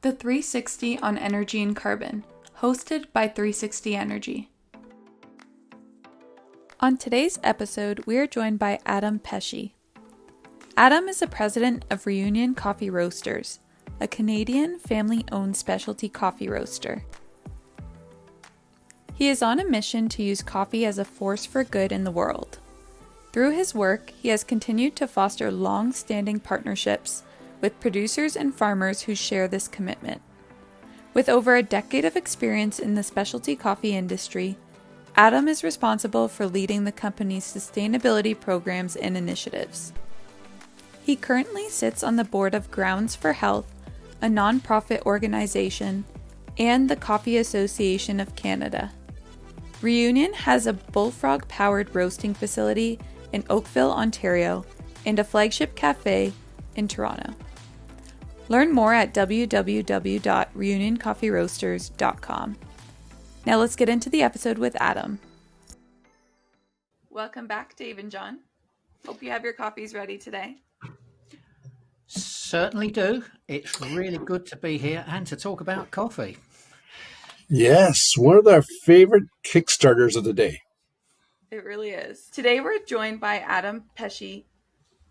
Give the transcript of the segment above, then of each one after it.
The 360 on Energy and Carbon, hosted by 360 Energy. On today's episode, we are joined by Adam Pesce. Adam is the president of Reunion Coffee Roasters, a Canadian family-owned specialty coffee roaster. He is on a mission to use coffee as a force for good in the world. Through his work, he has continued to foster long-standing partnerships with producers and farmers who share this commitment. With over a decade of experience in the specialty coffee industry, Adam is responsible for leading the company's sustainability programs and initiatives. He currently sits on the board of Grounds for Health, a nonprofit organization, and the Coffee Association of Canada. Reunion has a bullfrog-powered roasting facility in Oakville, Ontario, and a flagship cafe in Toronto. Learn more at www.reunioncoffeeroasters.com. Now let's get into the episode with Adam. Welcome back, Dave and John. Hope you have your coffees ready today. Certainly do. It's really good to be here and to talk about coffee. Yes, one of our favorite Kickstarters of the day. It really is. Today we're joined by Adam Pesce,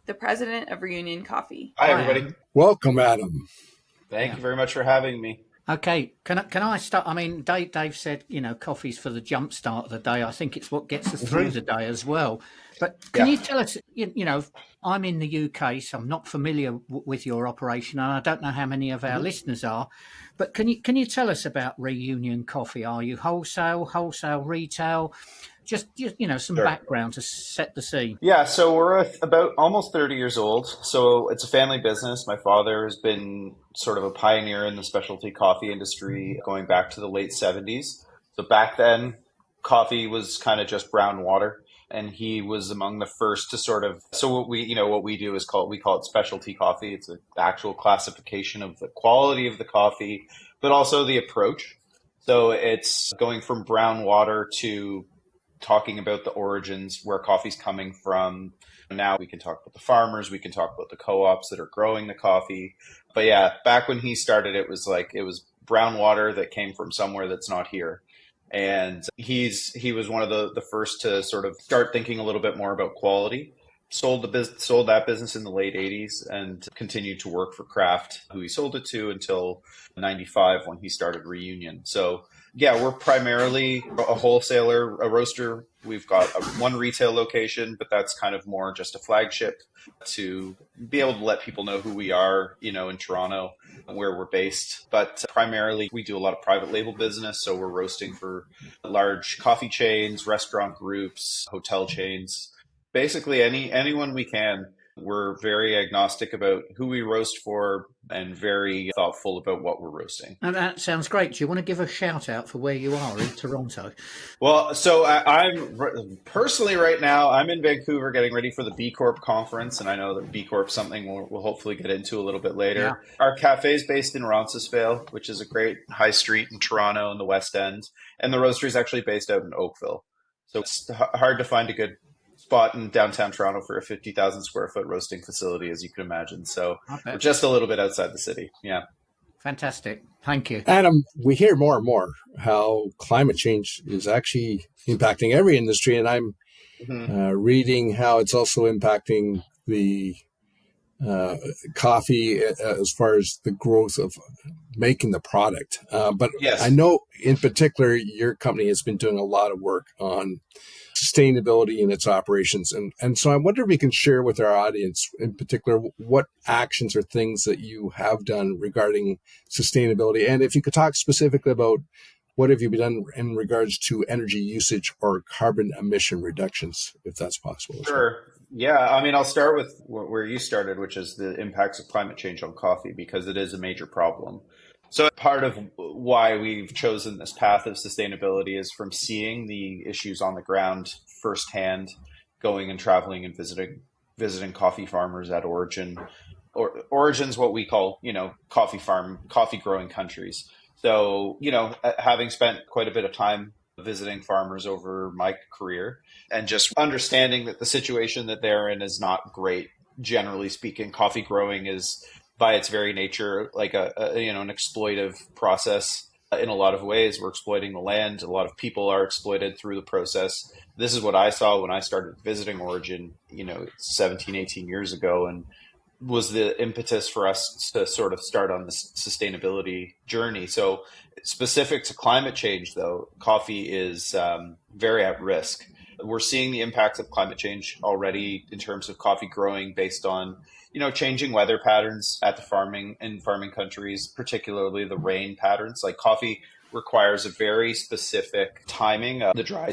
the president of Reunion Coffee. Hi, everybody. Welcome, Adam. Thank you very much for having me. Okay, can I start? I mean, Dave said, coffee's for the jump start of the day. I think it's what gets us through the day as well. But can you tell us, I'm in the UK, so I'm not familiar with your operation, and I don't know how many of our listeners are. But can you tell us about Reunion Coffee? Are you wholesale, retail? Just some background to set the scene. Yeah, so we're about almost 30 years old. So it's a family business. My father has been sort of a pioneer in the specialty coffee industry going back to the late 70s. So back then, coffee was kind of just brown water. And he was among the first to sort of, so what we do is we call it specialty coffee. It's an actual classification of the quality of the coffee, but also the approach. So it's going from brown water to talking about the origins, where coffee's coming from. Now we can talk about the farmers, we can talk about the co-ops that are growing the coffee. But yeah, back when he started, it was brown water that came from somewhere that's not here. And he was one of the first to sort of start thinking a little bit more about quality. Sold that business in the late 80s and continued to work for Kraft, who he sold it to until 95 when he started Reunion. So yeah, we're primarily a wholesaler, a roaster. We've got one retail location, but that's kind of more just a flagship to be able to let people know who we are, in Toronto, where we're based. But primarily, we do a lot of private label business. So we're roasting for large coffee chains, restaurant groups, hotel chains, basically anyone we can. We're very agnostic about who we roast for and very thoughtful about what we're roasting. And that sounds great. Do you want to give a shout out for where you are in Toronto? Well, so I'm personally right now, I'm in Vancouver getting ready for the B Corp conference. And I know that B Corp is something we'll hopefully get into a little bit later. Yeah. Our cafe is based in Roncesvalles, which is a great high street in Toronto in the West End. And the roastery is actually based out in Oakville. So it's hard to find a good spot in downtown Toronto for a 50,000 square foot roasting facility, as you can imagine. So we're just a little bit outside the city. Yeah. Fantastic. Thank you. Adam, we hear more and more how climate change is actually impacting every industry. And I'm reading how it's also impacting the coffee as far as the growth of making the product. But yes. I know in particular, your company has been doing a lot of work on sustainability in its operations. And so I wonder if we can share with our audience in particular what actions or things that you have done regarding sustainability. And if you could talk specifically about what have you done in regards to energy usage or carbon emission reductions, if that's possible. Sure. Yeah. I mean, I'll start with where you started, which is the impacts of climate change on coffee, because it is a major problem. So part of why we've chosen this path of sustainability is from seeing the issues on the ground firsthand, going and traveling and visiting coffee farmers at origin. Origin's what we call, coffee growing countries. So, having spent quite a bit of time visiting farmers over my career and just understanding that the situation that they're in is not great. Generally speaking, coffee growing is by its very nature like an exploitive process. In a lot of ways, we're exploiting the land. A lot of people are exploited through the process. This is what I saw when I started visiting Origin, 17, 18 years ago, and was the impetus for us to sort of start on this sustainability journey. So specific to climate change, though, coffee is very at risk. We're seeing the impacts of climate change already in terms of coffee growing based on, changing weather patterns at the farming countries, particularly the rain patterns. Like coffee requires a very specific timing of the dry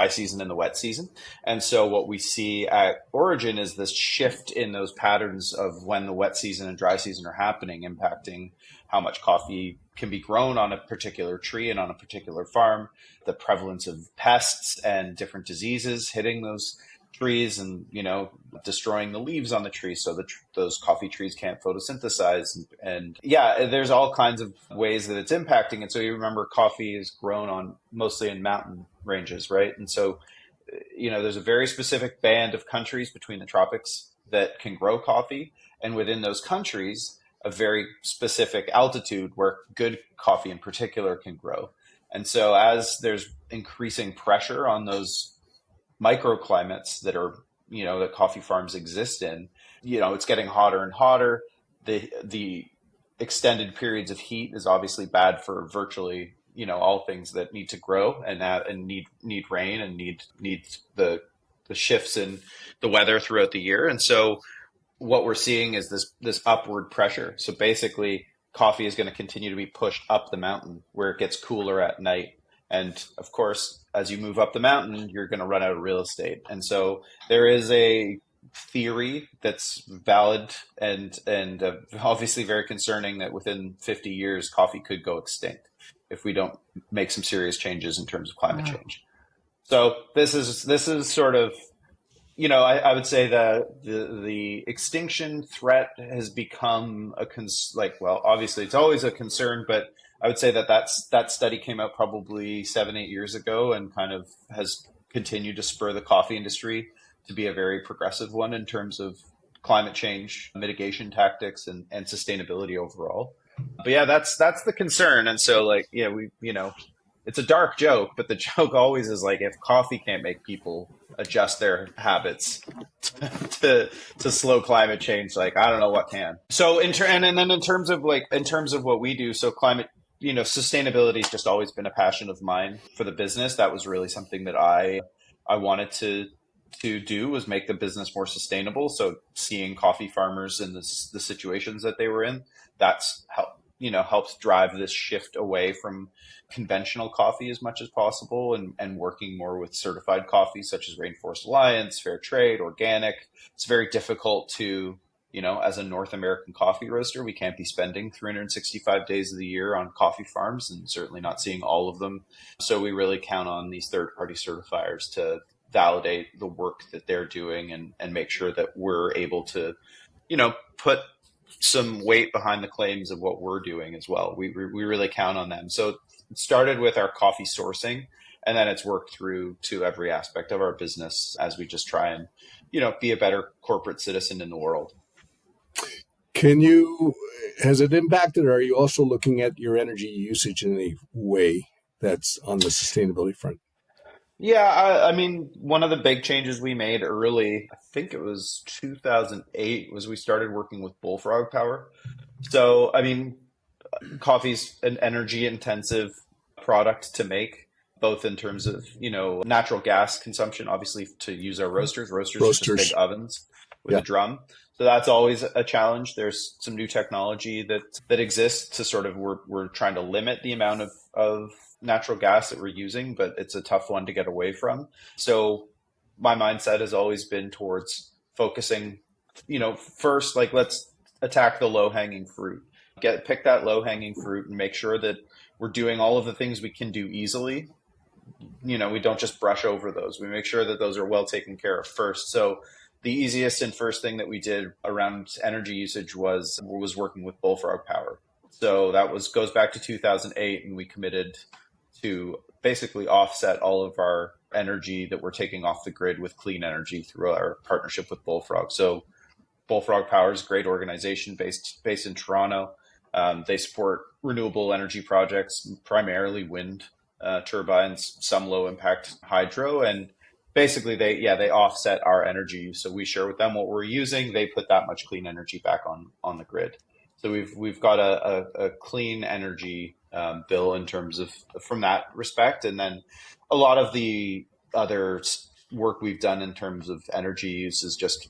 season and the wet season. And so what we see at Origin is this shift in those patterns of when the wet season and dry season are happening, impacting how much coffee can be grown on a particular tree and on a particular farm, the prevalence of pests and different diseases hitting those trees and, destroying the leaves on the tree so that those coffee trees can't photosynthesize. And there's all kinds of ways that it's impacting. And so you remember coffee is grown mostly in mountain ranges, right? And so, there's a very specific band of countries between the tropics that can grow coffee. And within those countries, a very specific altitude where good coffee in particular can grow. And so as there's increasing pressure on those microclimates that are, that coffee farms exist in, it's getting hotter and hotter. The extended periods of heat is obviously bad for virtually, all things that need to grow and need rain and need the shifts in the weather throughout the year. And so what we're seeing is this upward pressure. So basically coffee is going to continue to be pushed up the mountain where it gets cooler at night. And of course, as you move up the mountain, you're going to run out of real estate. And so there is a theory that's valid and obviously very concerning that within 50 years, coffee could go extinct if we don't make some serious changes in terms of climate change. So this is sort of, I would say that the extinction threat has become obviously it's always a concern, but I would say that study came out probably 7-8 years ago and kind of has continued to spur the coffee industry to be a very progressive one in terms of climate change mitigation tactics and sustainability overall. But that's the concern. And so it's a dark joke, but the joke always is like, if coffee can't make people adjust their habits to slow climate change, I don't know what can. So in terms of what we do, so climate, sustainability has just always been a passion of mine for the business. That was really something that I wanted to do, was make the business more sustainable. So seeing coffee farmers in the situations that they were in, that's helps drive this shift away from conventional coffee as much as possible and working more with certified coffee such as Rainforest Alliance, Fair Trade, organic. It's very difficult to, as a North American coffee roaster, we can't be spending 365 days of the year on coffee farms and certainly not seeing all of them. So we really count on these third-party certifiers to validate the work that they're doing and make sure that we're able to, put some weight behind the claims of what we're doing as well. We really count on them. So it started with our coffee sourcing, and then it's worked through to every aspect of our business as we just try and, be a better corporate citizen in the world. Has it impacted, or are you also looking at your energy usage in a way that's on the sustainability front? Yeah, I mean, one of the big changes we made early, I think it was 2008, was we started working with Bullfrog Power. So, I mean, coffee's an energy intensive product to make, both in terms of, natural gas consumption, obviously to use our roasters. Roasters are just big ovens with a drum. So that's always a challenge. There's some new technology that exists to sort of, we're trying to limit the amount of natural gas that we're using, but it's a tough one to get away from. So my mindset has always been towards focusing, first, let's attack the low hanging fruit, pick that low hanging fruit and make sure that we're doing all of the things we can do easily. We don't just brush over those. We make sure that those are well taken care of first. So the easiest and first thing that we did around energy usage was working with Bullfrog Power. So that goes back to 2008, and we committed to basically offset all of our energy that we're taking off the grid with clean energy through our partnership with Bullfrog. So Bullfrog Power is a great organization based in Toronto. They support renewable energy projects, primarily wind turbines, some low impact hydro, and basically they offset our energy use. So we share with them what we're using. They put that much clean energy back on the grid. So we've got a clean energy bill in terms of from that respect, and then a lot of the other work we've done in terms of energy use is just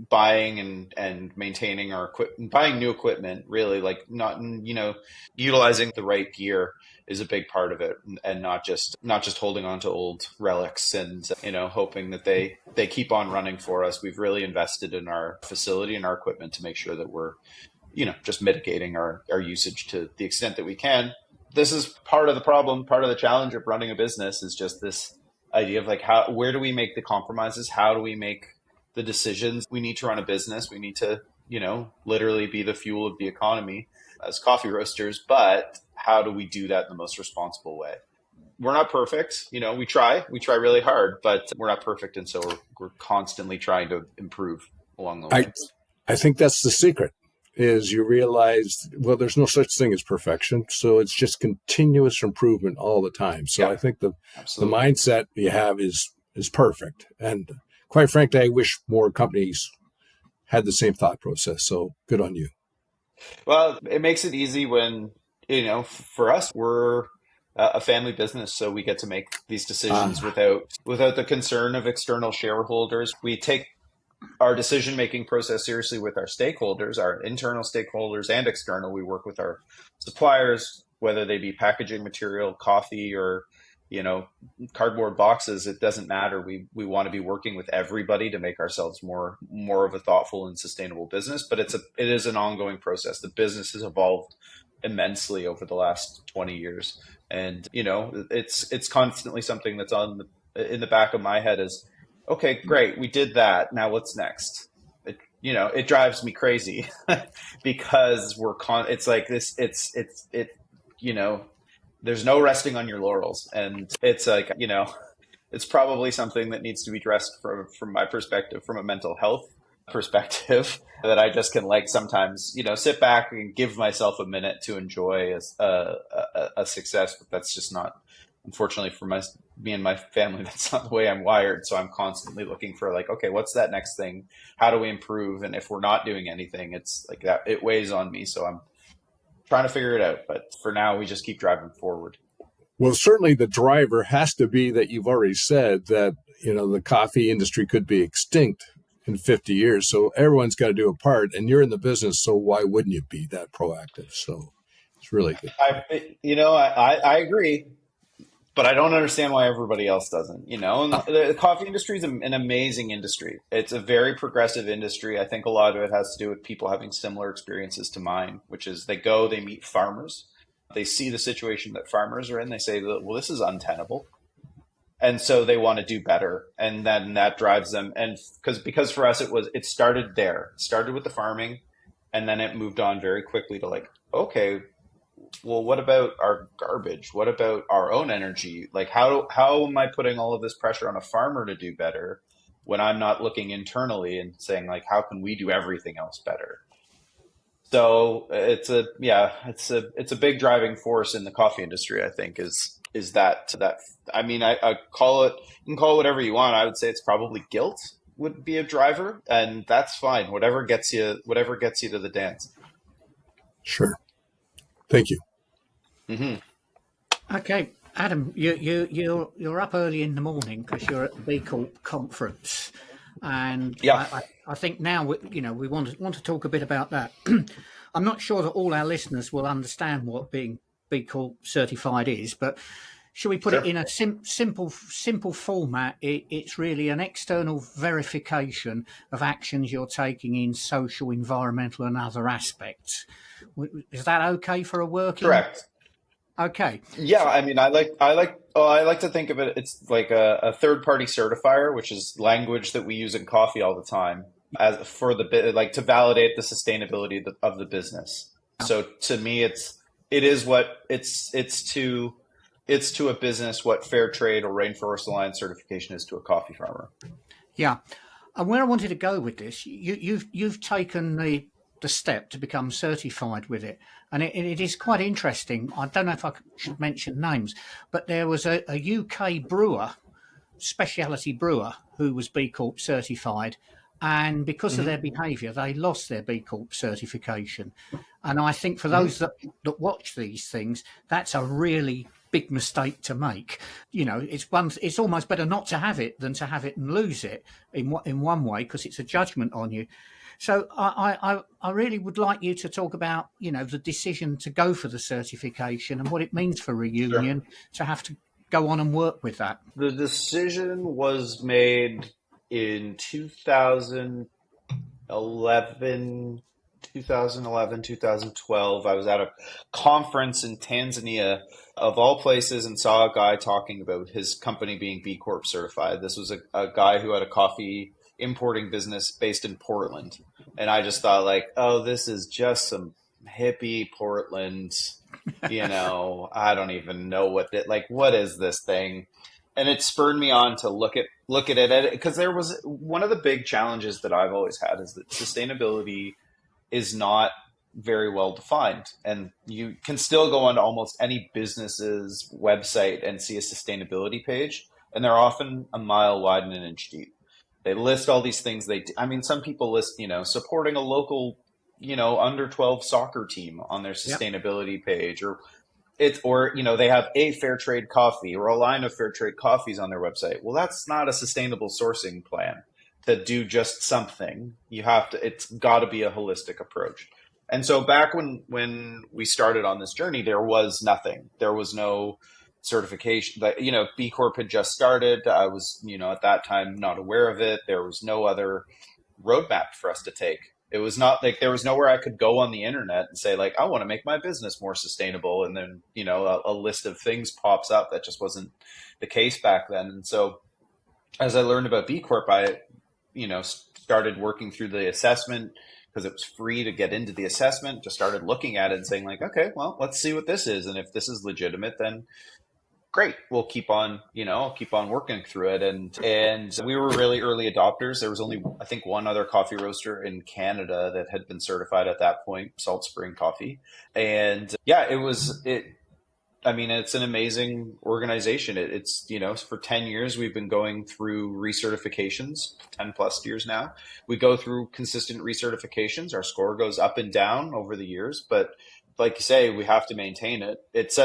buying and maintaining our equipment, buying new equipment, really, like not utilizing the right gear is a big part of it, and not just holding on to old relics and hoping that they keep on running for us. We've really invested in our facility and our equipment to make sure that we're just mitigating our usage to the extent that we can. This is part of the problem, part of the challenge of running a business is just this idea of like where do we make the compromises? How do we make the decisions? We need to run a business. We need to, literally be the fuel of the economy as coffee roasters, but how do we do that in the most responsible way? We're not perfect. We try really hard, but we're not perfect. And so we're constantly trying to improve along the way. I think that's the secret. Is you realize, well, there's no such thing as perfection. So it's just continuous improvement all the time. So yeah, I think the mindset you have is perfect. And quite frankly, I wish more companies had the same thought process. So good on you. Well, it makes it easy when, for us, we're a family business. So we get to make these decisions without the concern of external shareholders. We take our decision-making process seriously with our stakeholders, our internal stakeholders and external. We work with our suppliers, whether they be packaging material, coffee, or, cardboard boxes. It doesn't matter. We want to be working with everybody to make ourselves more of a thoughtful and sustainable business. But it is an ongoing process. The business has evolved immensely over the last 20 years. And, it's constantly something that's in the back of my head is, okay, great. We did that. Now what's next? It drives me crazy because it's like this, there's no resting on your laurels. And it's like, it's probably something that needs to be addressed from my perspective, from a mental health perspective, that I just can sometimes, sit back and give myself a minute to enjoy a success, but that's just not, unfortunately for me and my family, that's not the way I'm wired. So I'm constantly looking for okay, what's that next thing? How do we improve? And if we're not doing anything, it's like that, it weighs on me. So I'm trying to figure it out. But for now, we just keep driving forward. Well, certainly the driver has to be that you've already said that, the coffee industry could be extinct in 50 years. So everyone's got to do a part, and you're in the business. So why wouldn't you be that proactive? So it's really good. I agree. But I don't understand why everybody else doesn't, And the coffee industry is an amazing industry. It's a very progressive industry. I think a lot of it has to do with people having similar experiences to mine, which is they meet farmers. They see the situation that farmers are in. They say, well, this is untenable. And so they want to do better. And then that drives them. And because for us, it started there. It started with the farming, and then it moved on very quickly to okay, well, what about our garbage? What about our own energy? How am I putting all of this pressure on a farmer to do better when I'm not looking internally and saying how can we do everything else better? So it's a big driving force in the coffee industry, I think, is that I mean, I you can call it whatever you want. I would say it's probably guilt would be a driver, and that's fine. Whatever gets you to the dance. Sure. Thank you. Mm-hmm. Okay, Adam, you're up early in the morning because you're at the B Corp conference, and yeah, I think now we want to talk a bit about that. I'm not sure that all our listeners will understand what being B Corp certified is, but should we put it in a simple format? It's really an external verification of actions you're taking in social, environmental, and other aspects. Is that okay for a working? Correct. Okay. Yeah, I mean, I like to think of it. It's like a third-party certifier, which is language that we use in coffee all the time, as for to validate the sustainability of the business. So to me, it's to a business what Fair Trade or Rainforest Alliance certification is to a coffee farmer. Yeah. And where I wanted to go with this, you've taken the step to become certified with it, and it is quite interesting. I don't know if I should mention names, but there was a UK brewer, specialty brewer, who was B Corp certified, and because of their behaviour, they lost their B Corp certification. And I think for those that watch these things, that's a really big mistake to make. It's almost better not to have it than to have it and lose it in one way, because it's a judgment on you. So I really would like you to talk about, the decision to go for the certification and what it means for Reunion to have to go on and work with that. The decision was made in 2011, 2012. I was at a conference in Tanzania, of all places, and saw a guy talking about his company being B Corp certified. This was a guy who had a coffee importing business based in Portland. And I just thought, like, oh, this is just some hippie Portland, I don't even know what is this thing? And it spurred me on to look at it, because there was one of the big challenges that I've always had is that sustainability is not very well defined. And you can still go onto almost any business's website and see a sustainability page, and they're often a mile wide and an inch deep. They list all these things some people list, supporting a local, under 12 soccer team on their sustainability page, or they have a fair trade coffee or a line of fair trade coffees on their website. Well, that's not a sustainable sourcing plan to do just something. It's got to be a holistic approach. And so back when we started on this journey, there was nothing. There was no certification. B Corp had just started. I was, at that time not aware of it. There was no other roadmap for us to take. It was not like there was nowhere I could go on the internet and say, like, I want to make my business more sustainable. And then, a list of things pops up. That just wasn't the case back then. And so as I learned about B Corp, I, started working through the assessment, because it was free to get into the assessment. Just started looking at it and saying, like, okay, well, let's see what this is. And if this is legitimate, then great, we'll keep on, keep on working through it. And we were really early adopters. There was only, I think, one other coffee roaster in Canada that had been certified at that point, Salt Spring Coffee. And it's an amazing organization. It's, for 10 years, we've been going through recertifications, 10 plus years now. We go through consistent recertifications. Our score goes up and down over the years, but like you say, we have to maintain it. It's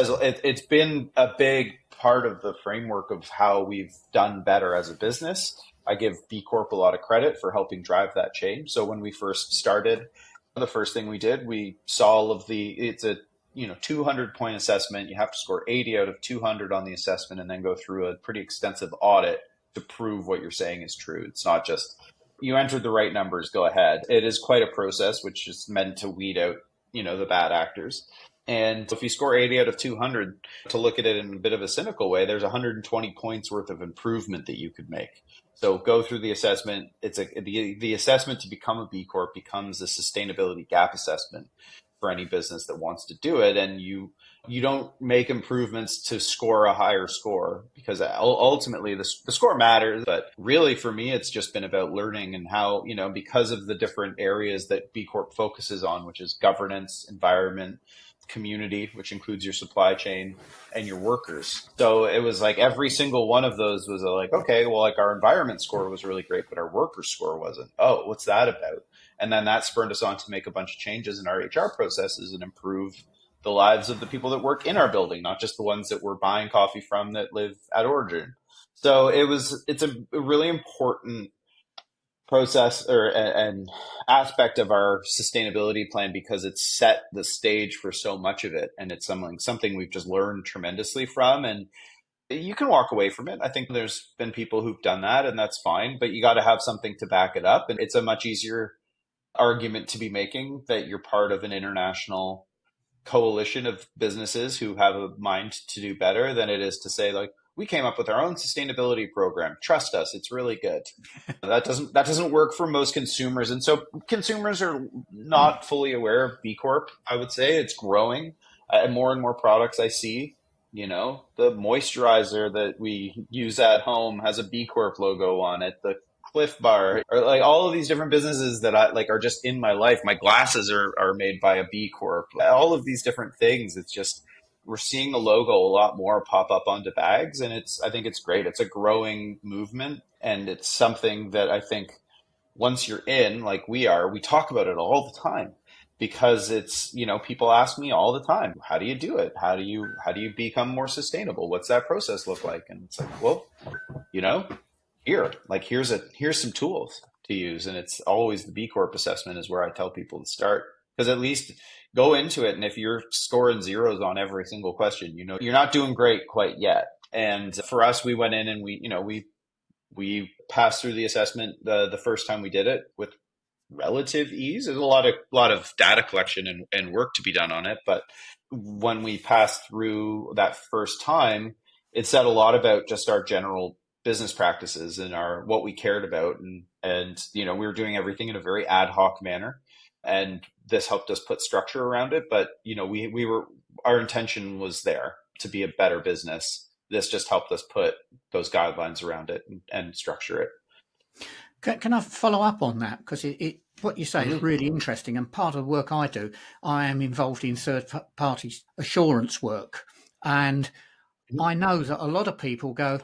been a big part of the framework of how we've done better as a business. I give B Corp a lot of credit for helping drive that change. So when we first started, the first thing we did, we saw it's a 200 point assessment. You have to score 80 out of 200 on the assessment, and then go through a pretty extensive audit to prove what you're saying is true. It's not just you entered the right numbers, go ahead. It is quite a process, which is meant to weed out the bad actors. And if you score 80 out of 200, to look at it in a bit of a cynical way, there's 120 points worth of improvement that you could make. So go through the assessment. The assessment to become a B Corp becomes a sustainability gap assessment for any business that wants to do it. And you don't make improvements to score a higher score, because ultimately the score matters. But really for me, it's just been about learning and how, because of the different areas that B Corp focuses on, which is governance, environment, community, which includes your supply chain and your workers. So it was like every single one of those was like, okay, well, like our environment score was really great, but our worker score wasn't. Oh, what's that about? And then that spurred us on to make a bunch of changes in our HR processes and improve the lives of the people that work in our building, not just the ones that we're buying coffee from that live at Origin. So it's a really important process or an aspect of our sustainability plan, because it's set the stage for so much of it. And it's something we've just learned tremendously from. And you can walk away from it. I think there's been people who've done that, and that's fine, but you got to have something to back it up. And it's a much easier argument to be making that you're part of an international coalition of businesses who have a mind to do better than it is to say, like, we came up with our own sustainability program. Trust us, it's really good. That doesn't work for most consumers. And so consumers are not fully aware of B Corp. I would say it's growing. More and more products I see, the moisturizer that we use at home has a B Corp logo on it. The Cliff Bar, or like all of these different businesses that I like are just in my life. My glasses are made by a B Corp. All of these different things. It's just, we're seeing the logo a lot more pop up onto bags, and I think it's great. It's a growing movement, and it's something that I think once you're in, like we talk about it all the time, because it's, people ask me all the time, how do you do it? How do you become more sustainable? What's that process look like? And it's like, well, here's some tools to use. And it's always the B Corp assessment is where I tell people to start, because at least go into it. And if you're scoring zeros on every single question, you're not doing great quite yet. And for us, we went in and we passed through the assessment the first time we did it with relative ease. There's a lot of data collection and work to be done on it. But when we passed through that first time, it said a lot about just our general business practices and what we cared about. And we were doing everything in a very ad hoc manner. And this helped us put structure around it. But, our intention was there to be a better business. This just helped us put those guidelines around it and structure it. Can I follow up on that? Because what you say is really interesting. And part of the work I do, I am involved in third-party assurance work. And I know that a lot of people go,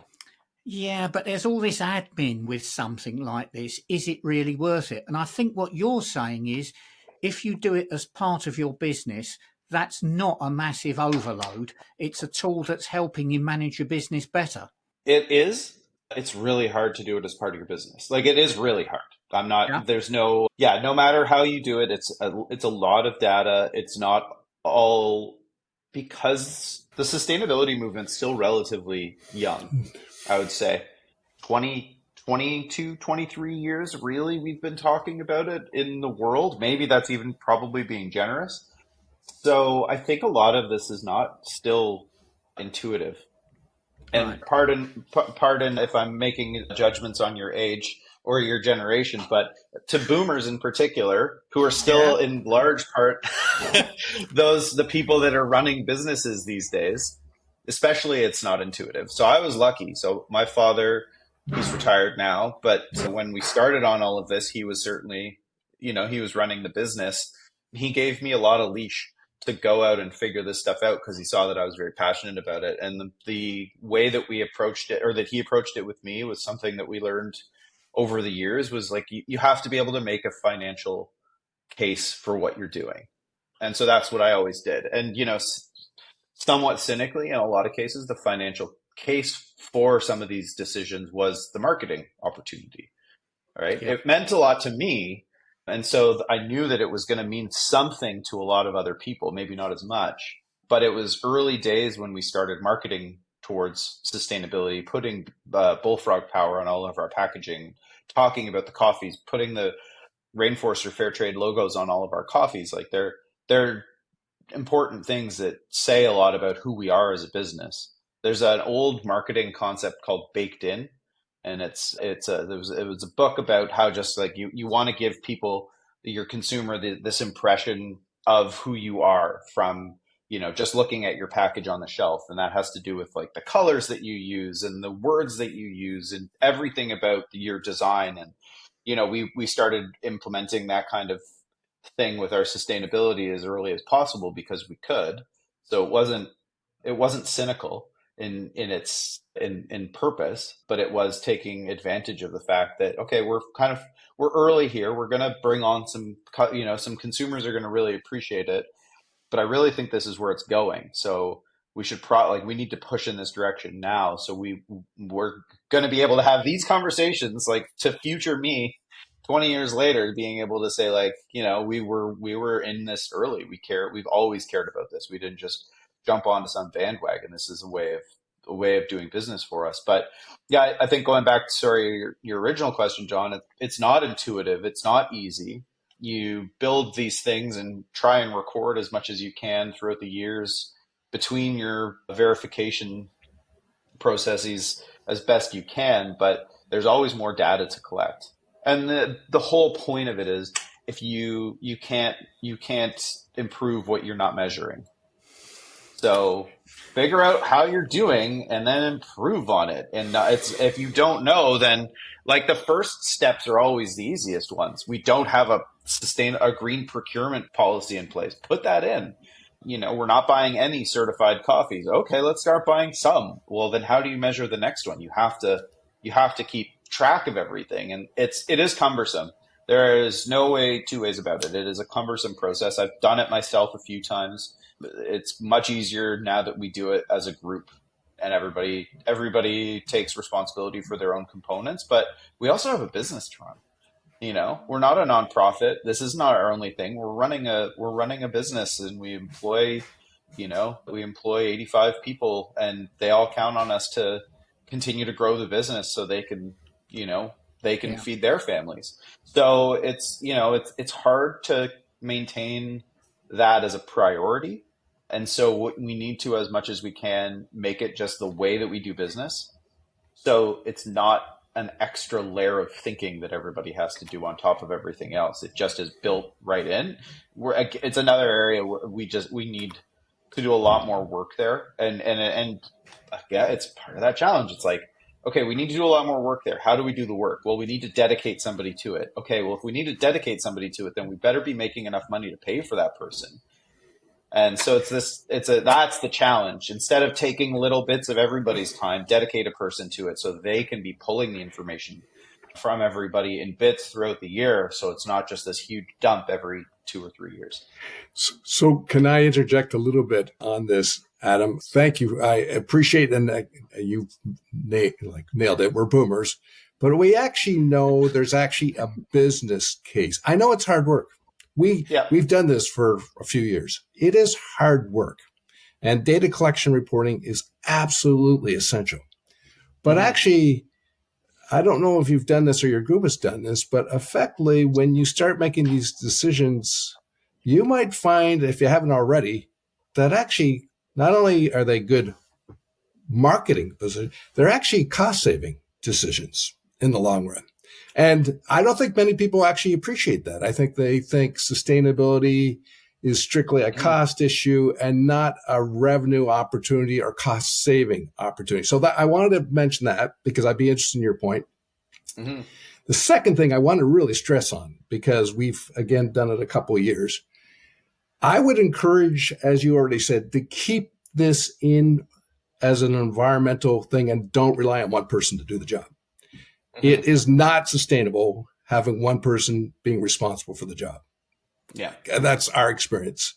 yeah, but there's all this admin with something like this. Is it really worth it? And I think what you're saying is, if you do it as part of your business, that's not a massive overload. It's a tool that's helping you manage your business better. It is. It's really hard to do it as part of your business. Like, it is really hard. I'm not, there's no matter how you do it, it's a lot of data. It's not all, because the sustainability movement's still relatively young, I would say. 22, 23 years, really, we've been talking about it in the world. Maybe that's even probably being generous. So I think a lot of this is not still intuitive. And pardon if I'm making judgments on your age or your generation, but to boomers in particular, who are still in large part the people that are running businesses these days, especially, it's not intuitive. So I was lucky. So my father, he's retired now, but when we started on all of this, he was certainly, he was running the business. He gave me a lot of leash to go out and figure this stuff out, because he saw that I was very passionate about it. And the way that we approached it, or that he approached it with me, was something that we learned over the years, was like, you have to be able to make a financial case for what you're doing. And so that's what I always did. And, somewhat cynically, in a lot of cases, the financial case for some of these decisions was the marketing opportunity, right? Yeah. It meant a lot to me. And so I knew that it was going to mean something to a lot of other people, maybe not as much. But it was early days when we started marketing towards sustainability, putting Bullfrog Power on all of our packaging, talking about the coffees, putting the Rainforest or Fairtrade logos on all of our coffees. Like, they're important things that say a lot about who we are as a business. There's an old marketing concept called baked in. And it was a book about how just like you want to give people, your consumer, this impression of who you are from, just looking at your package on the shelf. And that has to do with like the colors that you use and the words that you use and everything about your design. And, we started implementing that kind of thing with our sustainability as early as possible, because we could. So it wasn't cynical in purpose, but it was taking advantage of the fact that, okay, we're early here. We're going to bring on some consumers are going to really appreciate it, but I really think this is where it's going. So we should we need to push in this direction now. So we're going to be able to have these conversations, like, to future me 20 years later, being able to say, like, we were in this early. We've always cared about this. We didn't just jump onto some bandwagon. This is a way of doing business for us. But yeah, I think going back to your original question, John, it's not intuitive. It's not easy. You build these things and try and record as much as you can throughout the years between your verification processes as best you can, but there's always more data to collect. And the whole point of it is, if you can't improve what you're not measuring. So figure out how you're doing and then improve on it. And if you don't know, then like the first steps are always the easiest ones. We don't have a green procurement policy in place. Put that in. We're not buying any certified coffees. Okay, let's start buying some. Well, then how do you measure the next one? You have to keep track of everything, and it is cumbersome. There is two ways about it. It is a cumbersome process. I've done it myself a few times. It's much easier now that we do it as a group and everybody takes responsibility for their own components, but we also have a business to run. We're not a nonprofit. This is not our only thing. We're running a business, and we employ 85 people, and they all count on us to continue to grow the business so they can feed their families. So it's hard to maintain that as a priority. And so we need to, as much as we can, make it just the way that we do business. So it's not an extra layer of thinking that everybody has to do on top of everything else. It just is built right in. It's another area where we need to do a lot more work there. And yeah, it's part of that challenge. It's like, okay, we need to do a lot more work there. How do we do the work? Well, we need to dedicate somebody to it. Okay, well, if we need to dedicate somebody to it, then we better be making enough money to pay for that person. And so that's the challenge. Instead of taking little bits of everybody's time, dedicate a person to it so they can be pulling the information from everybody in bits throughout the year. So it's not just this huge dump every 2 or 3 years. So can I interject a little bit on this, Adam? Thank you. I appreciate, and you nailed it. We're boomers, but we actually know there's actually a business case. I know it's hard work. We've done this for a few years. It is hard work, and data collection reporting is absolutely essential. But actually, I don't know if you've done this or your group has done this, but effectively, when you start making these decisions, you might find, if you haven't already, that actually not only are they good marketing decisions, they're actually cost-saving decisions in the long run. And I don't think many people actually appreciate that. I think they think sustainability is strictly a cost issue and not a revenue opportunity or cost saving opportunity. So I wanted to mention that because I'd be interested in your point. Mm-hmm. The second thing I want to really stress on, because we've, again, done it a couple of years, I would encourage, as you already said, to keep this in as an environmental thing and don't rely on one person to do the job. It is not sustainable having one person being responsible for the job. Yeah. That's our experience.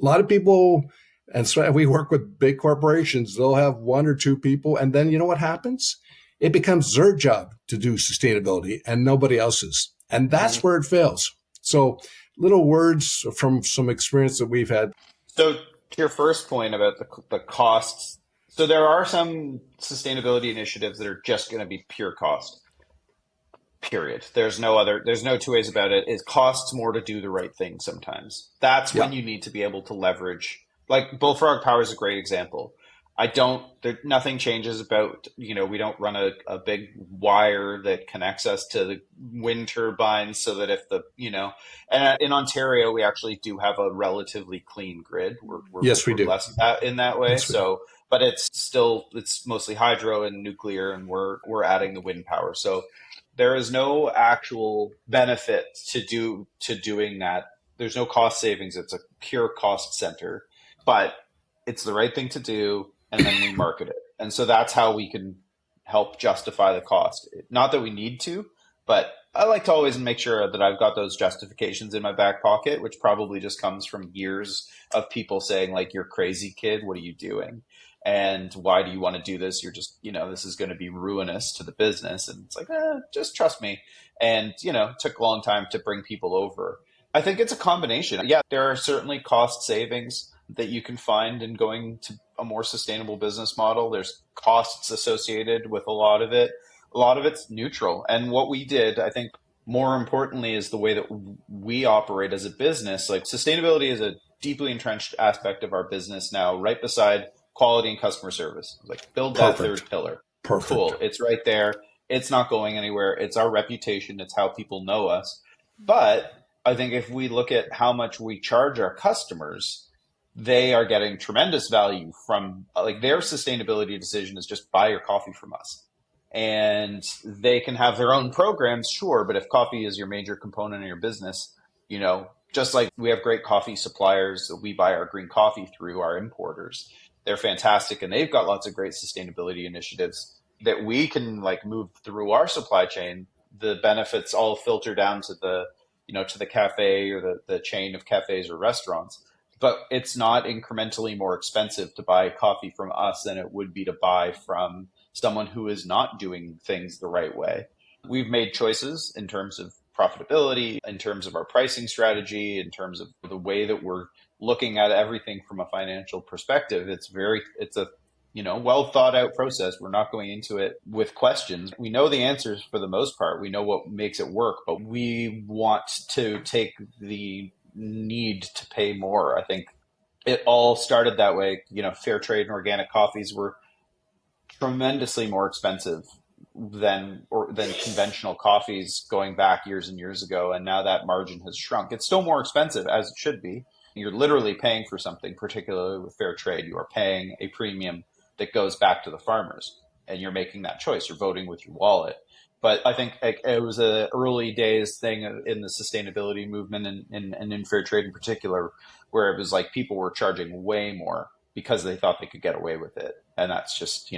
A lot of people, and so we work with big corporations, they'll have 1 or 2 people, and then you know what happens? It becomes their job to do sustainability and nobody else's. And that's where it fails. So little words from some experience that we've had. So to your first point about the costs, so there are some sustainability initiatives that are just going to be pure cost. Period. There's no two ways about it. It costs more to do the right thing sometimes. When you need to be able to leverage, like Bullfrog Power is a great example. Nothing changes about, we don't run a big wire that connects us to the wind turbines so that if and in Ontario, we actually do have a relatively clean grid. We're we do. Less in that way. Yes, but it's mostly hydro and nuclear, and we're adding the wind power. So there is no actual benefit to doing that. There's no cost savings. It's a pure cost center, but it's the right thing to do, and then we market it. And so that's how we can help justify the cost. Not that we need to, but I like to always make sure that I've got those justifications in my back pocket, which probably just comes from years of people saying, like, you're crazy, kid. What are you doing? And why do you want to do this? You're just, this is going to be ruinous to the business. And it's like, just trust me. And, it took a long time to bring people over. I think it's a combination. Yeah, there are certainly cost savings that you can find in going to a more sustainable business model. There's costs associated with a lot of it. A lot of it's neutral. And what we did, I think, more importantly, is the way that we operate as a business. Like, sustainability is a deeply entrenched aspect of our business now, right beside quality and customer service. Like, build that third pillar. Perfect. Cool. It's right there. It's not going anywhere. It's our reputation. It's how people know us. But I think if we look at how much we charge our customers, they are getting tremendous value from, like, their sustainability decision is just buy your coffee from us. And they can have their own programs, sure, but if coffee is your major component of your business, just like we have great coffee suppliers that we buy our green coffee through, our importers, they're fantastic and they've got lots of great sustainability initiatives that we can like move through our supply chain. The benefits all filter down to the cafe or the chain of cafes or restaurants. But it's not incrementally more expensive to buy coffee from us than it would be to buy from someone who is not doing things the right way. We've made choices in terms of profitability, in terms of our pricing strategy, in terms of the way that we're looking at everything from a financial perspective. It's a well thought out process. We're not going into it with questions. We know the answers for the most part. We know what makes it work, but we want to take the need to pay more. I think it all started that way. Fair trade and organic coffees were tremendously more expensive than conventional coffees going back years and years ago. And now that margin has shrunk. It's still more expensive, as it should be. You're literally paying for something, particularly with fair trade. You are paying a premium that goes back to the farmers, and you're making that choice. You're voting with your wallet. But I think it was an early days thing in the sustainability movement and in fair trade in particular, where it was like people were charging way more because they thought they could get away with it. And that's just,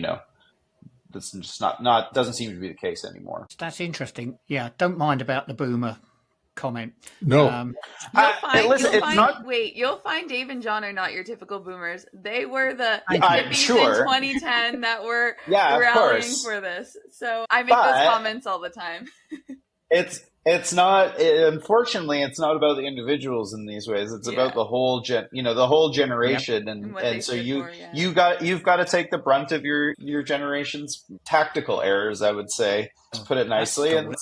that's just not doesn't seem to be the case anymore. That's interesting. Yeah, don't mind about the boomer comment. No. You'll find Dave and John are not your typical boomers. They were the hippies in 2010 that were rallying for this. So I make those comments all the time. Unfortunately, it's not about the individuals in these ways. It's about the whole generation. Yep. And so you've got to take the brunt of your generation's tactical errors, I would say, to put it nicely. And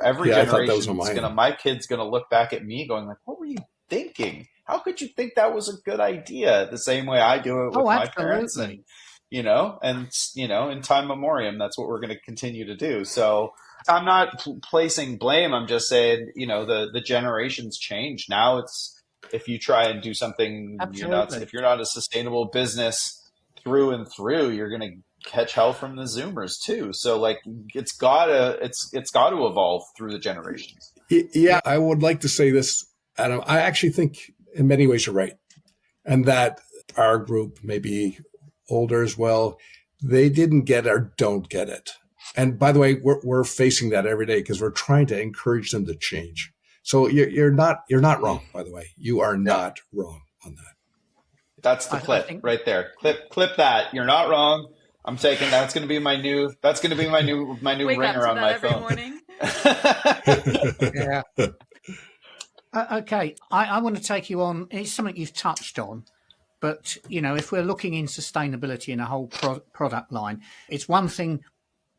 every generation my kid's going to look back at me going like, what were you thinking? How could you think that was a good idea? The same way I do it with my parents. And, in time memoriam, that's what we're going to continue to do. So I'm not placing blame. I'm just saying, the generations change. Now it's, if you try and do something, if you're not a sustainable business through and through, you're going to catch hell from the Zoomers too. So like, it's gotta evolve through the generations. Yeah. I would like to say this, Adam. I actually think in many ways you're right. And that our group, maybe older as well, they didn't get or don't get it. And by the way, we're facing that every day because we're trying to encourage them to change. So you're not wrong, by the way. You are not wrong on that. That's the clip right there. Clip that. You're not wrong. I'm taking that. That's going to be my new ringer on my phone. Morning. Yeah. Okay. I want to take you on. It's something you've touched on. But, if we're looking in sustainability in a whole product line, it's one thing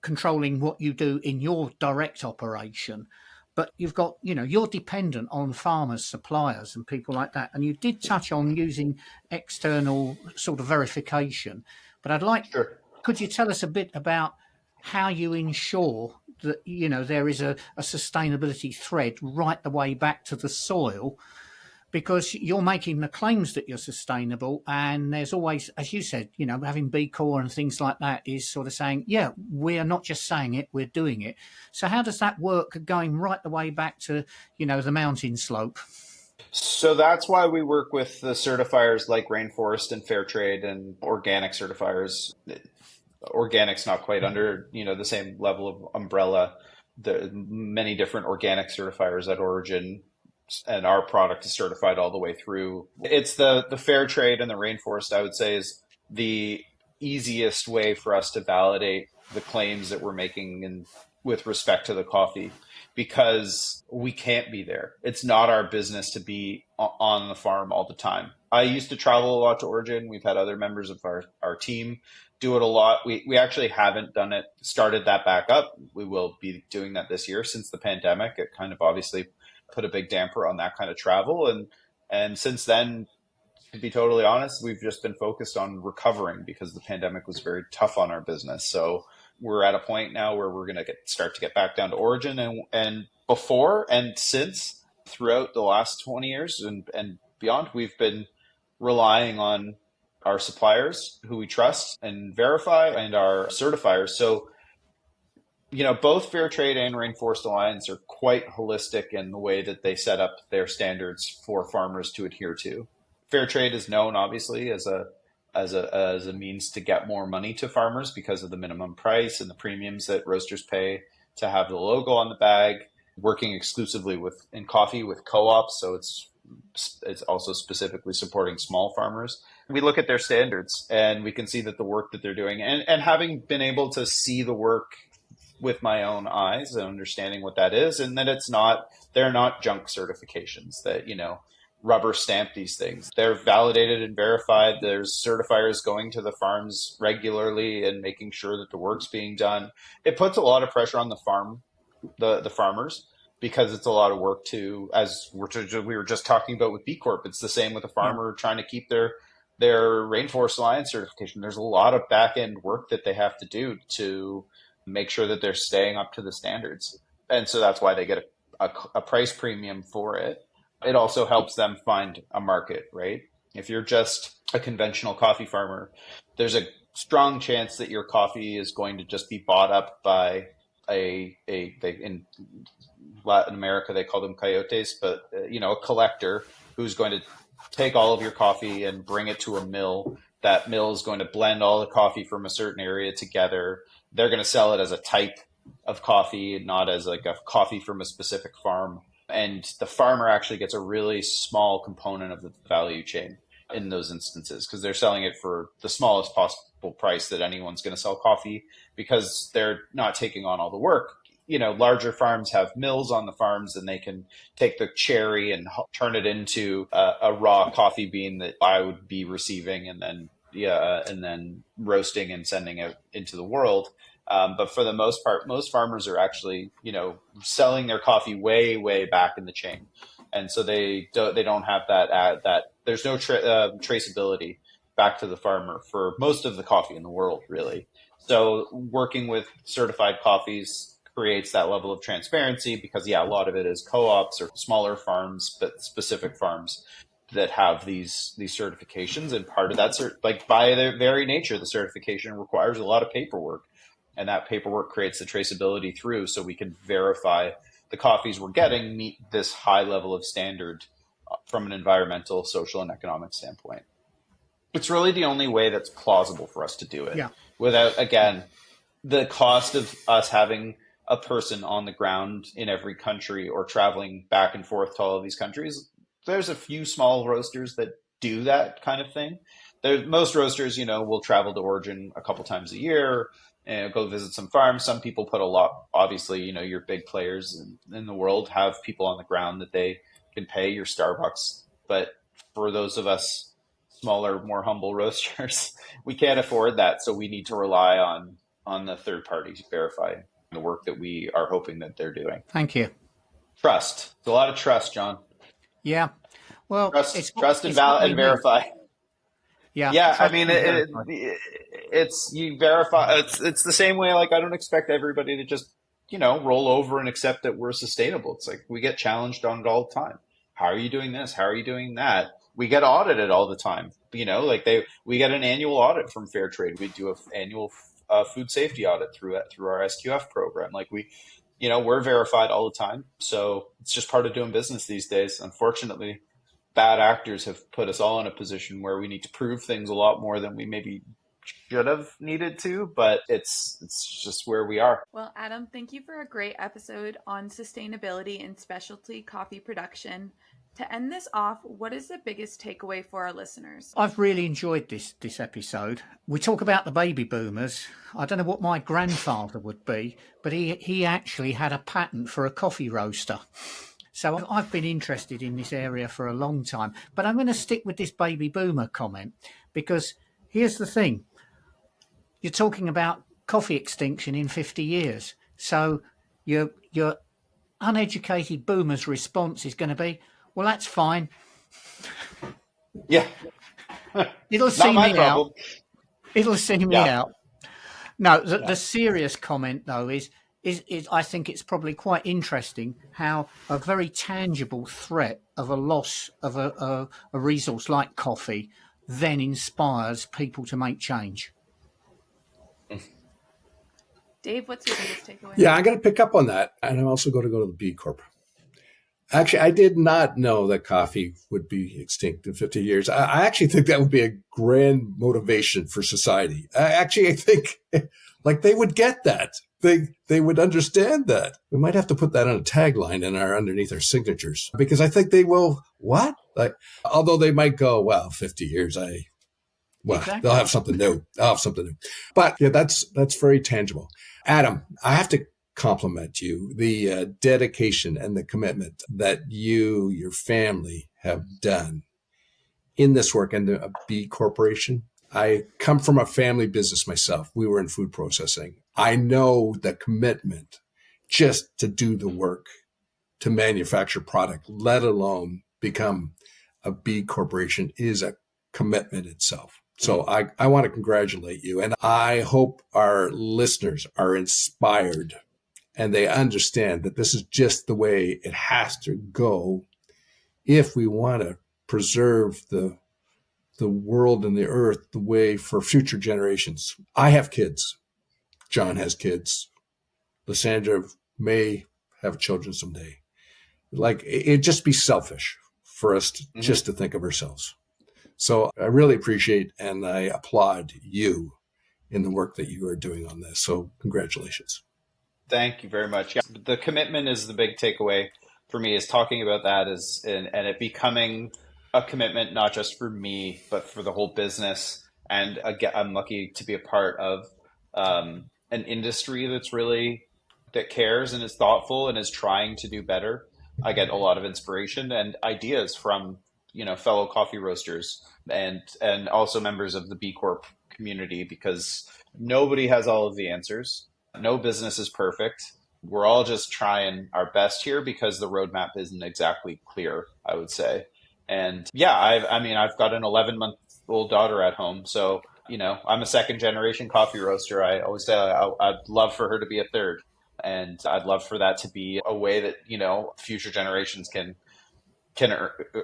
controlling what you do in your direct operation, but you've got, you're dependent on farmers, suppliers and people like that. And you did touch on using external sort of verification, but I'd like, could you tell us a bit about how you ensure that, there is a sustainability thread right the way back to the soil? Because you're making the claims that you're sustainable, and there's always, as you said, having B Corp and things like that is sort of saying, yeah, we are not just saying it, we're doing it. So how does that work going right the way back to, the mountain slope? So that's why we work with the certifiers like Rainforest and Fairtrade and organic certifiers. Organic's not quite under, the same level of umbrella. There are many different organic certifiers at Origin, and our product is certified all the way through. It's the fair trade and the Rainforest, I would say, is the easiest way for us to validate the claims that we're making with respect to the coffee, because we can't be there. It's not our business to be on the farm all the time. I used to travel a lot to Origin. We've had other members of our team do it a lot. We actually haven't started that back up. We will be doing that this year. Since the pandemic, it kind of obviously put a big damper on that kind of travel. And since then, to be totally honest, we've just been focused on recovering because the pandemic was very tough on our business. So we're at a point now where we're going to start to get back down to Origin, and before and since throughout the last 20 years and beyond, we've been relying on our suppliers who we trust and verify and our certifiers. So, both Fair Trade and Rainforest Alliance are quite holistic in the way that they set up their standards for farmers to adhere to. Fair Trade is known, obviously, as a means to get more money to farmers because of the minimum price and the premiums that roasters pay to have the logo on the bag. Working exclusively in coffee with co-ops, so it's also specifically supporting small farmers. We look at their standards and we can see that the work that they're doing, and having been able to see the work with my own eyes and understanding what that is, and that they're not junk certifications that, rubber stamp these things. They're validated and verified. There's certifiers going to the farms regularly and making sure that the work's being done. It puts a lot of pressure on the farmers, because it's a lot of work as we were just talking about with B Corp. It's the same with a farmer trying to keep their Rainforest Alliance certification. There's a lot of back end work that they have to do to make sure that they're staying up to the standards. And so that's why they get a price premium for it. It also helps them find a market, right? If you're just a conventional coffee farmer, there's a strong chance that your coffee is going to just be bought up by in Latin America, they call them coyotes, but a collector who's going to take all of your coffee and bring it to a mill. That mill is going to blend all the coffee from a certain area together. They're going to sell it as a type of coffee, not as like a coffee from a specific farm. And the farmer actually gets a really small component of the value chain in those instances, because they're selling it for the smallest possible price that anyone's going to sell coffee, because they're not taking on all the work. Larger farms have mills on the farms, and they can take the cherry and turn it into a raw coffee bean that I would be receiving, and then roasting and sending it into the world. But for the most part, most farmers are actually, selling their coffee way, way back in the chain. And so they don't have that there's no traceability back to the farmer for most of the coffee in the world, really. So working with certified coffees creates that level of transparency, because a lot of it is co-ops or smaller farms, but specific farms that have these certifications. And part of that, by their very nature, the certification requires a lot of paperwork. And that paperwork creates the traceability through, so we can verify the coffees we're getting meet this high level of standard from an environmental, social, and economic standpoint. It's really the only way that's plausible for us to do it. Without, again, the cost of us having a person on the ground in every country or traveling back and forth to all of these countries. There's a few small roasters that do that kind of thing. Most roasters, will travel to origin a couple times a year and go visit some farms. Some people put a lot, obviously, your big players in the world have people on the ground that they can pay, your Starbucks. But for those of us smaller, more humble roasters, we can't afford that. So we need to rely on the third parties verifying the work that we are hoping that they're doing. Thank you. Trust. It's a lot of trust, John. Yeah. Well, trust and verify. Yeah. I mean, it's you verify. It's the same way. Like, I don't expect everybody to just roll over and accept that we're sustainable. It's like we get challenged on it all the time. How are you doing this? How are you doing that? We get audited all the time. We get an annual audit from Fair Trade. We do an annual food safety audit through our SQF program. Like we're verified all the time. So it's just part of doing business these days. Unfortunately, bad actors have put us all in a position where we need to prove things a lot more than we maybe should have needed to, but it's just where we are. Well, Adam, thank you for a great episode on sustainability and specialty coffee production. To end this off, what is the biggest takeaway for our listeners? I've really enjoyed this episode. We talk about the baby boomers. I don't know what my grandfather would be, but he actually had a patent for a coffee roaster. So I've been interested in this area for a long time. But I'm going to stick with this baby boomer comment, because here's the thing. You're talking about coffee extinction in 50 years. So your uneducated boomer's response is going to be, well, that's fine. Yeah. It'll see me out. It'll see me out. No, the serious comment, though, is is I think it's probably quite interesting how a very tangible threat of a loss of a resource like coffee then inspires people to make change. Dave, what's your biggest takeaway? Yeah, I got to pick up on that. And I'm also going to go to the B Corp. Actually, I did not know that coffee would be extinct in 50 years. I actually think that would be a grand motivation for society. I think like they would get that. They would understand that. We might have to put that on a tagline underneath our signatures, because I think they will. What? Like, although they might go, well, 50 years, exactly. They'll have something new. But yeah, that's very tangible. Adam, I have to compliment you, the dedication and the commitment that you, your family have done in this work and a B Corporation. I come from a family business myself. We were in food processing. I know the commitment just to do the work, to manufacture product, let alone become a B Corporation, is a commitment itself. So I want to congratulate you. And I hope our listeners are inspired and they understand that this is just the way it has to go if we want to preserve the world and the earth the way for future generations. I have kids. John has kids. Lysandra may have children someday. Like, it'd just be selfish for us to, just to think of ourselves. So I really appreciate and I applaud you in the work that you are doing on this. So congratulations. Thank you very much. Yeah, the commitment is the big takeaway for me, is talking about that and it becoming a commitment, not just for me, but for the whole business. And again, I'm lucky to be a part of an industry that cares and is thoughtful and is trying to do better. I get a lot of inspiration and ideas from, fellow coffee roasters and also members of the B Corp community, because nobody has all of the answers. No business is perfect. We're all just trying our best here because the roadmap isn't exactly clear, I would say. And yeah, I've got an 11-month-old daughter at home. So, I'm a second generation coffee roaster. I always say I'd love for her to be a third. And I'd love for that to be a way that, future generations can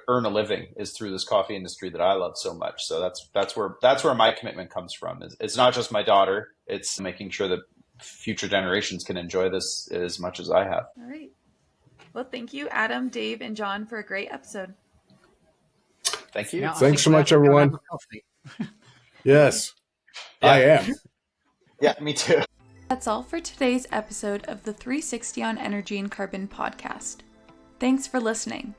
earn a living, is through this coffee industry that I love so much. So that's where my commitment comes from. It's not just my daughter. It's making sure that future generations can enjoy this as much as I have. All right. Well, thank you, Adam, Dave, and John, for a great episode. Thank you. Yeah, thanks so much, everyone. Yes, yeah. I am. Yeah, me too. That's all for today's episode of the 360 on Energy and Carbon podcast. Thanks for listening.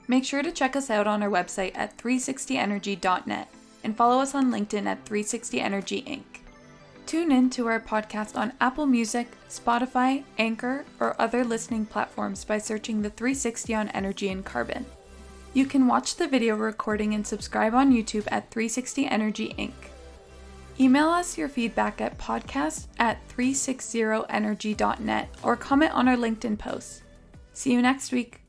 Make sure to check us out on our website at 360energy.net and follow us on LinkedIn at 360energy Inc. Tune in to our podcast on Apple Music, Spotify, Anchor, or other listening platforms by searching the 360 on Energy and Carbon. You can watch the video recording and subscribe on YouTube at 360 Energy Inc. Email us your feedback at podcast@360energy.net or comment on our LinkedIn posts. See you next week.